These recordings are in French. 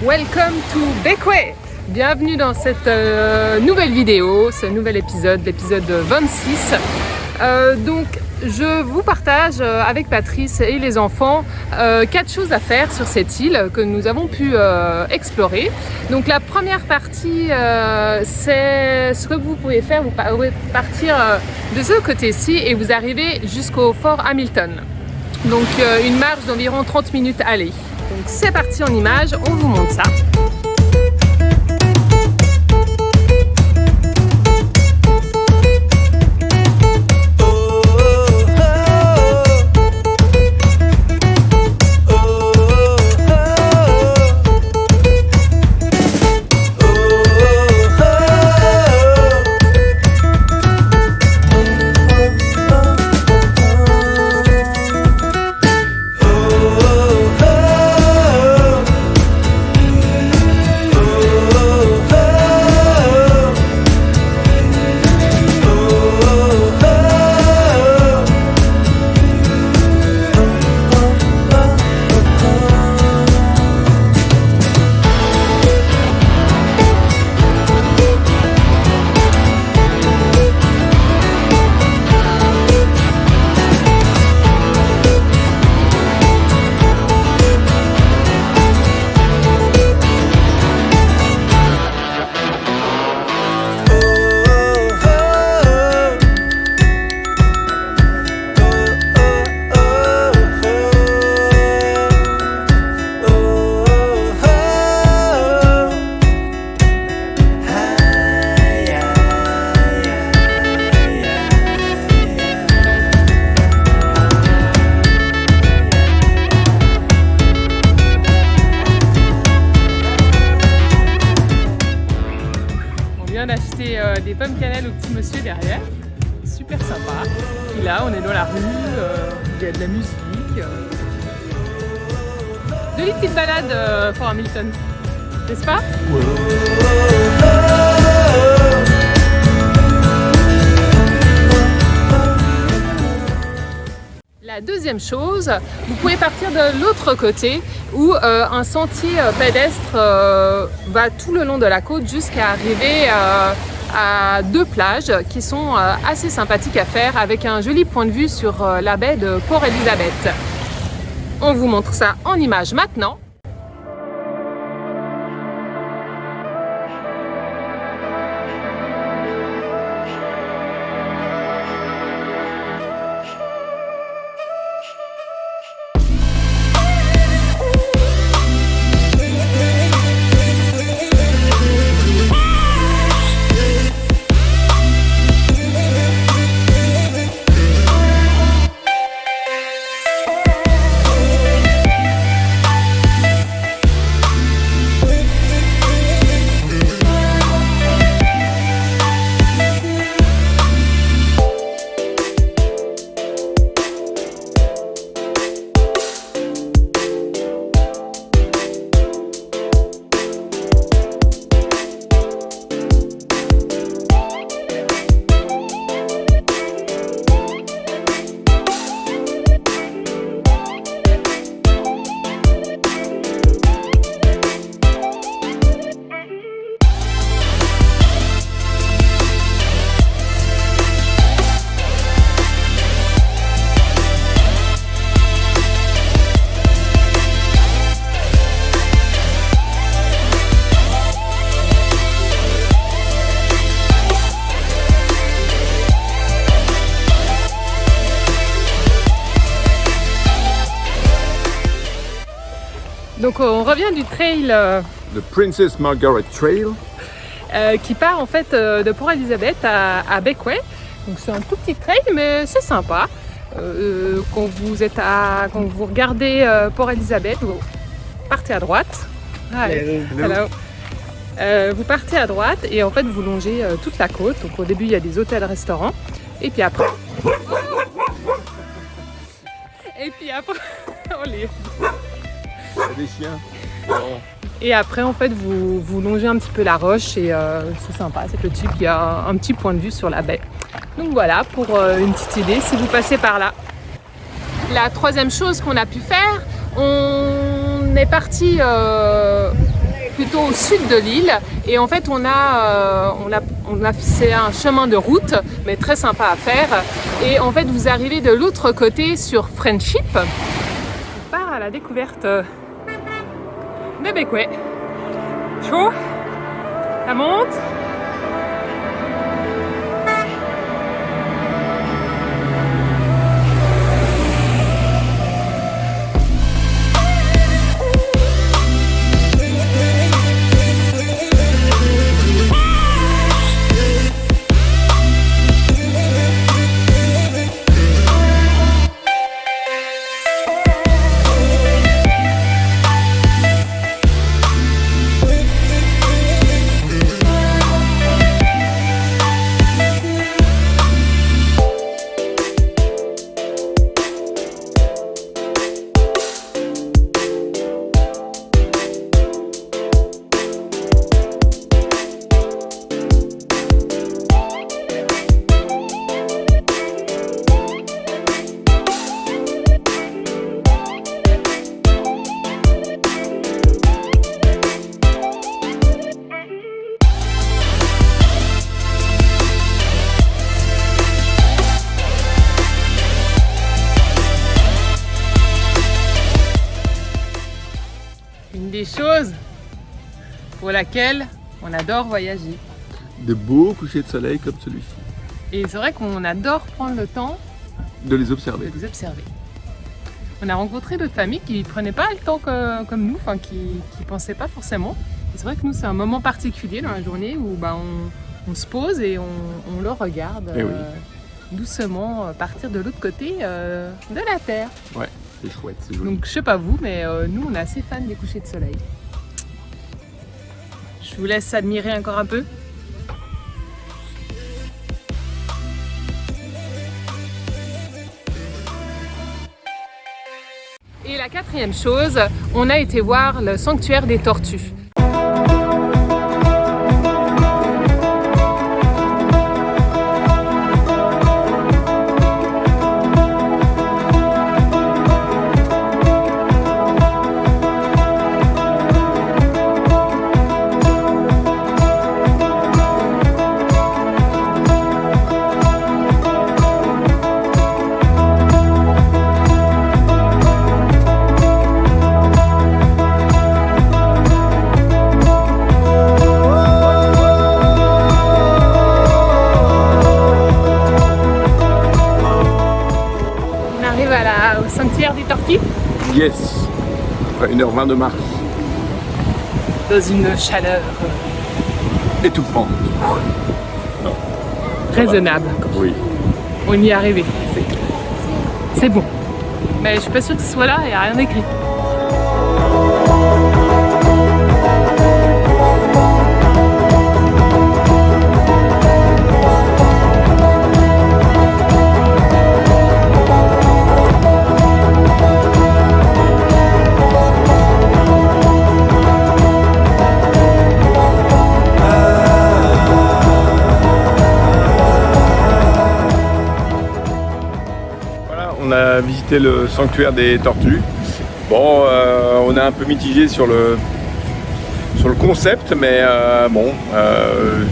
Welcome to Bekwe. Bienvenue dans cette nouvelle vidéo, ce nouvel épisode, l'épisode 26. Donc je vous partage avec Patrice et les enfants 4 choses à faire sur cette île que nous avons pu explorer. Donc la première partie, c'est ce que vous pouvez faire. Vous pouvez partir de ce côté-ci et vous arrivez jusqu'au fort Hamilton. Donc une marche d'environ 30 minutes aller. Donc c'est parti en images, on vous montre ça. D'acheter des pommes cannelle au petit monsieur derrière, super sympa. Puis là on est dans la rue, il y a de la musique, de petites balades Fort Hamilton, n'est-ce pas? La deuxième chose, vous pouvez partir de l'autre côté où un sentier pédestre va tout le long de la côte jusqu'à arriver à 2 plages qui sont assez sympathiques à faire avec un joli point de vue sur la baie de Port Elizabeth. On vous montre ça en images maintenant. Donc on revient du trail The Princess Margaret Trail qui part en fait de Port Elizabeth à Bekwe. Donc c'est un tout petit trail mais c'est sympa. Quand vous regardez Port Elizabeth, vous partez à droite. Hello. Vous partez à droite et en fait vous longez toute la côte. Donc au début il y a des hôtels-restaurants et puis après oh, les... des chiens. Oh. Et après en fait vous longez un petit peu la roche et c'est sympa, c'est petit, il y a un petit point de vue sur la baie. Donc voilà pour une petite idée si vous passez par là. La troisième chose qu'on a pu faire, on est parti plutôt au sud de l'île. Et en fait, c'est un chemin de route, mais très sympa à faire. Et en fait, vous arrivez de l'autre côté sur Friendship. On part à la découverte de Bequia. Chaud, ça monte. Une des choses pour laquelle on adore voyager. De beaux couchers de soleil comme celui-ci. Et c'est vrai qu'on adore prendre le temps De les observer. de les observer. On a rencontré d'autres familles qui ne prenaient pas le temps comme nous, enfin qui ne pensaient pas forcément. Et c'est vrai que nous, c'est un moment particulier dans la journée où on se pose et on le regarde Eh oui. doucement partir de l'autre côté de la Terre. Ouais, c'est chouette, c'est joli. Donc je sais pas vous, mais nous on est assez fans des couchers de soleil. Je vous laisse admirer encore un peu. Et la quatrième chose, on a été voir le sanctuaire des tortues. Au sanctuaire des tortues, Yes. Après 1h20 de marche. dans une chaleur Étouffante. raisonnable. Oui. On y est arrivé. C'est bon. Mais je suis pas sûre que ce soit là, il n'y a rien d'écrit. On a visité le sanctuaire des tortues. Bon, on est un peu mitigé sur le concept, mais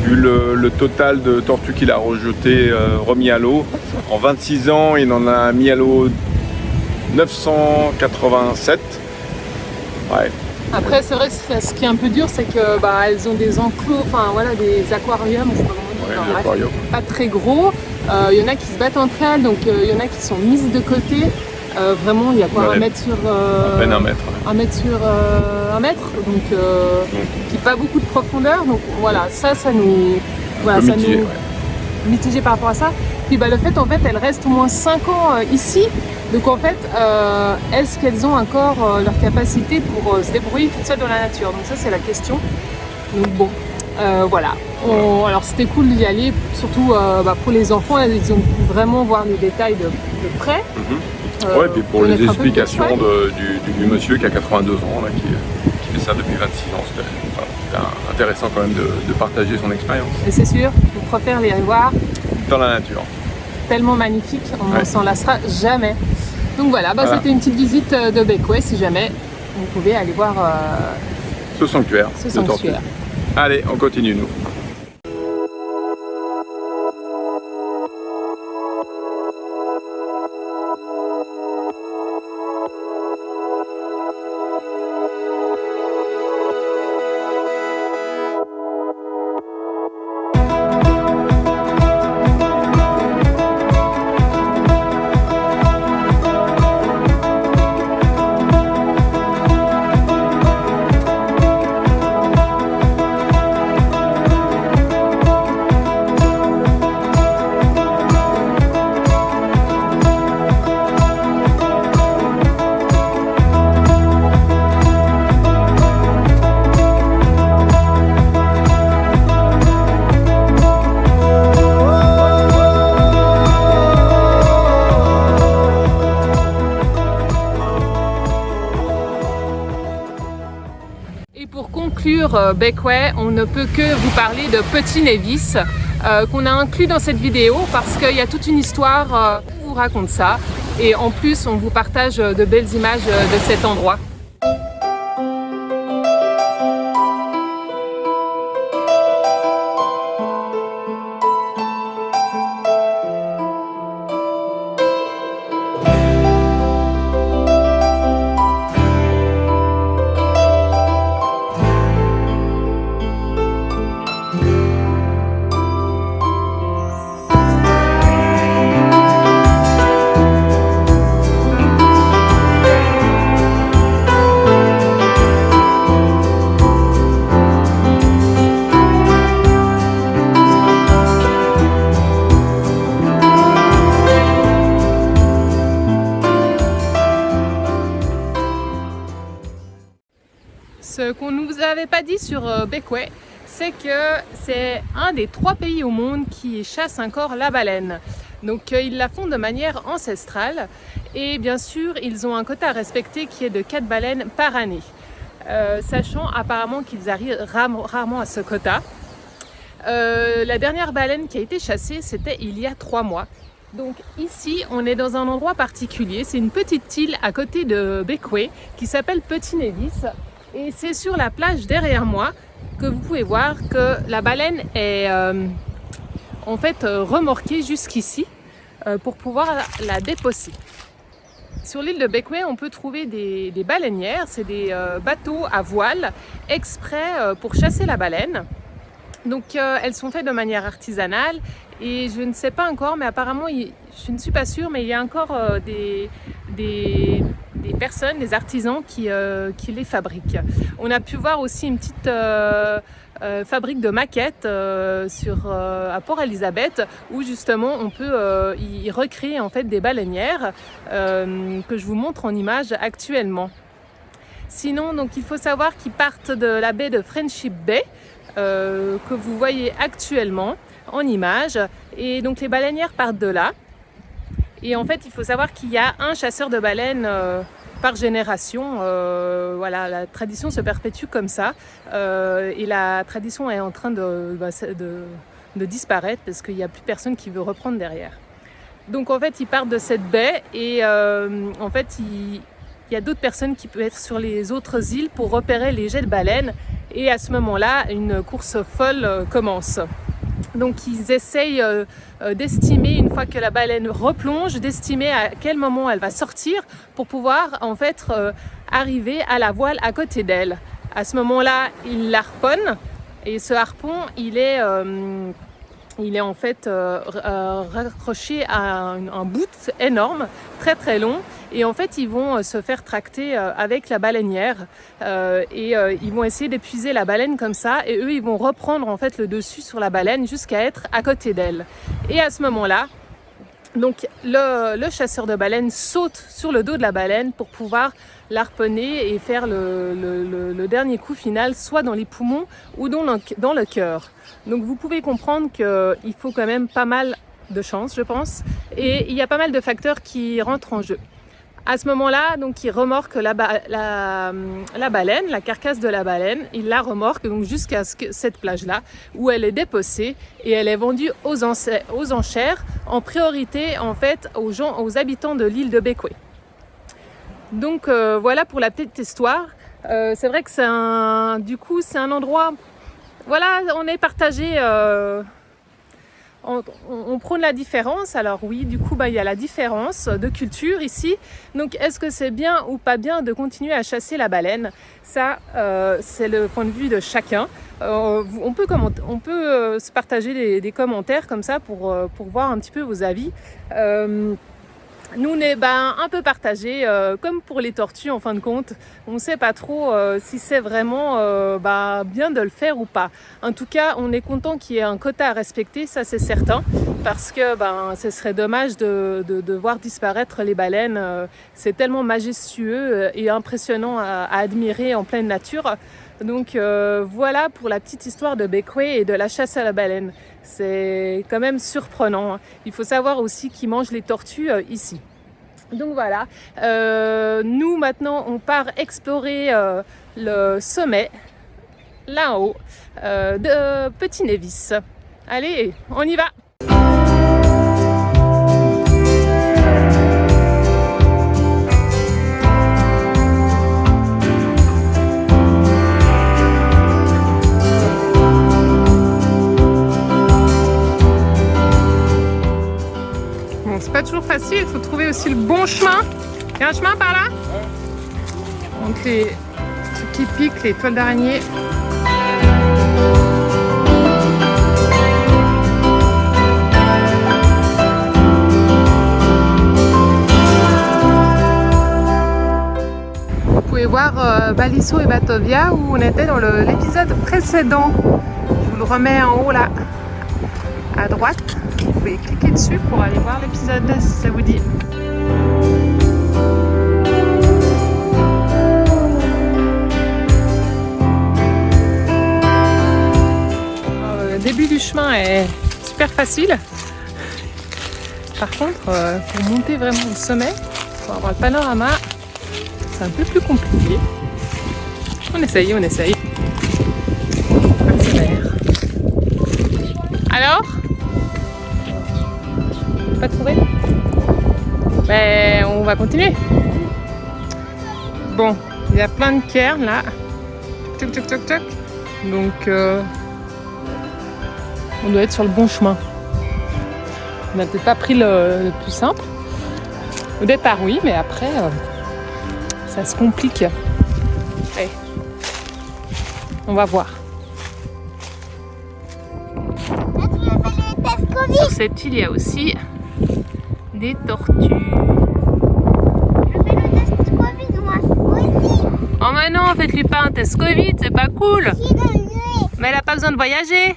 vu le total de tortues qu'il a remis à l'eau, en 26 ans, il en a mis à l'eau 987. Ouais. Après, c'est vrai que ce qui est un peu dur, c'est que elles ont des enclos, enfin voilà, des aquariums, je sais pas comment dire, Ouais, aquarium. pas très gros. Il y en a qui se battent entre elles, donc il y en a qui sont mises de côté. Vraiment, il y a quoi, Ouais. un mètre sur À peine un mètre. un mètre sur un mètre, donc qui pas beaucoup de profondeur. Donc voilà, ça nous, voilà, Un peu ça mitigé, nous ouais. mitigé par rapport à ça. Puis le fait, en fait, elles restent au moins 5 ans ici. Donc en fait, est-ce qu'elles ont encore leur capacité pour se débrouiller toutes seules dans la nature? Donc ça, c'est la question. Donc bon, voilà. Alors c'était cool d'y aller, surtout pour les enfants, ils ont pu vraiment voir les détails de près. Ouais, et puis pour les connaître un peu explications plus du monsieur qui a 82 ans, là, qui fait ça depuis 26 ans, c'était intéressant quand même de partager son expérience Et c'est sûr, je préfère les voir, dans la nature. tellement magnifiques, on ne Ouais. s'en lassera jamais. Donc voilà, Voilà. c'était une petite visite de Bequia, si jamais vous pouvez aller voir ce sanctuaire. ce de tortues. sanctuaire. Allez, on continue nous. Et pour conclure Bequia, on ne peut que vous parler de Petit Nevis qu'on a inclus dans cette vidéo parce qu'il y a toute une histoire, on vous raconte ça et en plus on vous partage de belles images de cet endroit. Ce qu'on ne vous avait pas dit sur Bequia, c'est que c'est un des 3 pays au monde qui chasse encore la baleine. Donc ils la font de manière ancestrale et bien sûr ils ont un quota à respecter qui est de 4 baleines par année. Sachant apparemment qu'ils arrivent rarement à ce quota. La dernière baleine qui a été chassée c'était il y a 3 mois. Donc ici on est dans un endroit particulier, c'est une petite île à côté de Bequia qui s'appelle Petit Nevis. Et c'est sur la plage derrière moi que vous pouvez voir que la baleine est en fait remorquée jusqu'ici pour pouvoir la dépecer. Sur l'île de Bequia, on peut trouver des baleinières, c'est des bateaux à voile exprès pour chasser la baleine. Donc elles sont faites de manière artisanale et je ne sais pas encore, mais apparemment, je ne suis pas sûre, mais il y a encore des personnes, des artisans qui les fabriquent. On a pu voir aussi une petite fabrique de maquettes à Port-Elizabeth où justement on peut y recréer en fait des baleinières que je vous montre en image actuellement. Sinon, donc, il faut savoir qu'ils partent de la baie de Friendship Bay que vous voyez actuellement en image et donc les baleinières partent de là. Et en fait, il faut savoir qu'il y a un chasseur de baleines par génération. Voilà, la tradition se perpétue comme ça. Et la tradition est en train de disparaître parce qu'il n'y a plus personne qui veut reprendre derrière. Donc en fait, ils partent de cette baie et en fait, il y a d'autres personnes qui peuvent être sur les autres îles pour repérer les jets de baleines. Et à ce moment-là, une course folle commence. Donc ils essayent d'estimer, une fois que la baleine replonge, d'estimer à quel moment elle va sortir pour pouvoir en fait arriver à la voile à côté d'elle. À ce moment-là, ils l'harponnent et ce harpon, il est en fait raccroché à un bout énorme, très très long. Et en fait, ils vont se faire tracter avec la baleinière et ils vont essayer d'épuiser la baleine comme ça. Et eux, ils vont reprendre en fait le dessus sur la baleine jusqu'à être à côté d'elle. Et à ce moment-là, donc le chasseur de baleine saute sur le dos de la baleine pour pouvoir l'harponner et faire le dernier coup final, soit dans les poumons ou dans le cœur. Donc vous pouvez comprendre qu'il faut quand même pas mal de chance, je pense. Et il y a pas mal de facteurs qui rentrent en jeu. À ce moment-là, donc, il remorque la baleine, la carcasse de la baleine, il la remorque donc jusqu'à cette plage-là où elle est dépecée et elle est vendue aux enchères en priorité en fait aux habitants de l'île de Bequia. Donc voilà pour la petite histoire. C'est vrai que c'est un endroit, voilà, on est partagé, on prône la différence. Alors oui, du coup, il y a la différence de culture ici. Donc est-ce que c'est bien ou pas bien de continuer à chasser la baleine? Ça, c'est le point de vue de chacun. On peut se partager des commentaires comme ça pour voir un petit peu vos avis. Nous, on est un peu partagés, comme pour les tortues en fin de compte. On ne sait pas trop si c'est vraiment bien de le faire ou pas. En tout cas, on est content qu'il y ait un quota à respecter, ça c'est certain, parce que ce serait dommage de voir disparaître les baleines. C'est tellement majestueux et impressionnant à admirer en pleine nature. Donc voilà pour la petite histoire de Bequia et de la chasse à la baleine. C'est quand même surprenant. Il faut savoir aussi qu'ils mangent les tortues ici. Donc voilà, nous maintenant on part explorer le sommet, là-haut, de Petit Nevis. Allez, on y va! C'est pas toujours facile, il faut trouver aussi le bon chemin. Il y a un chemin par là? Donc les trucs qui piquent, les toiles d'araignée. Vous pouvez voir Balisso et Batovia où on était dans l'épisode précédent. Je vous le remets en haut là, à droite. Vous pouvez cliquer dessus pour aller voir l'épisode si ça vous dit. Le début du chemin est super facile. Par contre, pour monter vraiment au sommet, pour avoir le panorama, c'est un peu plus compliqué. On essaye. Persévère. Alors? Pas trouvé? Mais on va continuer. Bon, il y a plein de cairns là. Toc. Donc on doit être sur le bon chemin. On n'a peut-être pas pris le plus simple. Au départ oui, mais après ça se complique. Allez. On va voir. Sur cette île, il y a aussi des tortues. Je fais le test Covid, moi aussi. Oh mais non, faites-lui pas un test Covid, c'est pas cool. Qui l'a eu? Mais elle a pas besoin de voyager.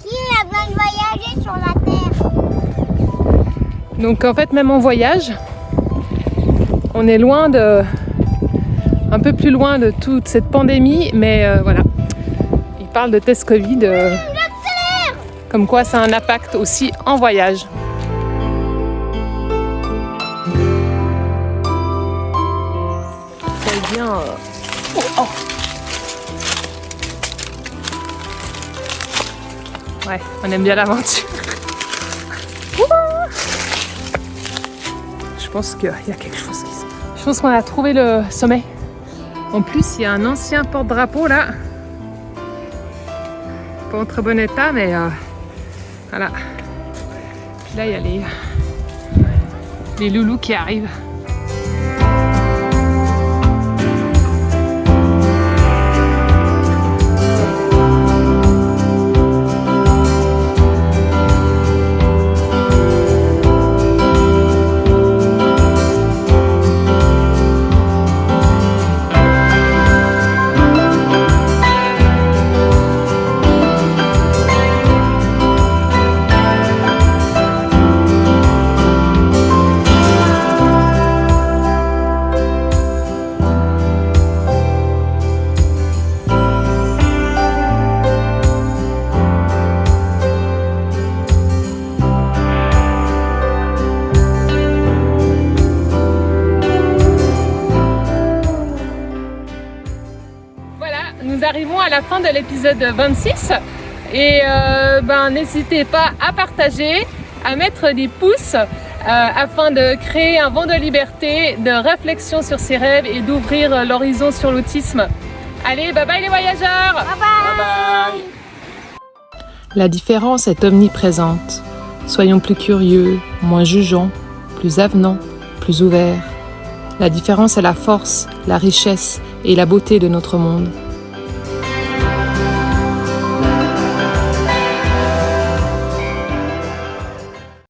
Qui a besoin de voyager sur la Terre? Donc en fait, même en voyage, on est un peu plus loin de toute cette pandémie, mais voilà. Il parle de test Covid, comme quoi ça a un impact aussi en voyage. Ouais, on aime bien l'aventure. Je pense qu'il y a quelque chose qui se passe. Je pense qu'on a trouvé le sommet. En plus, il y a un ancien porte-drapeau là. Pas en très bon état, mais voilà. Puis là, il y a les loulous qui arrivent. Nous arrivons à la fin de l'épisode 26 et n'hésitez pas à partager, à mettre des pouces afin de créer un vent de liberté, de réflexion sur ses rêves et d'ouvrir l'horizon sur l'autisme. Allez, bye bye les voyageurs! Bye bye. La différence est omniprésente. Soyons plus curieux, moins jugeants, plus avenants, plus ouverts. La différence est la force, la richesse et la beauté de notre monde.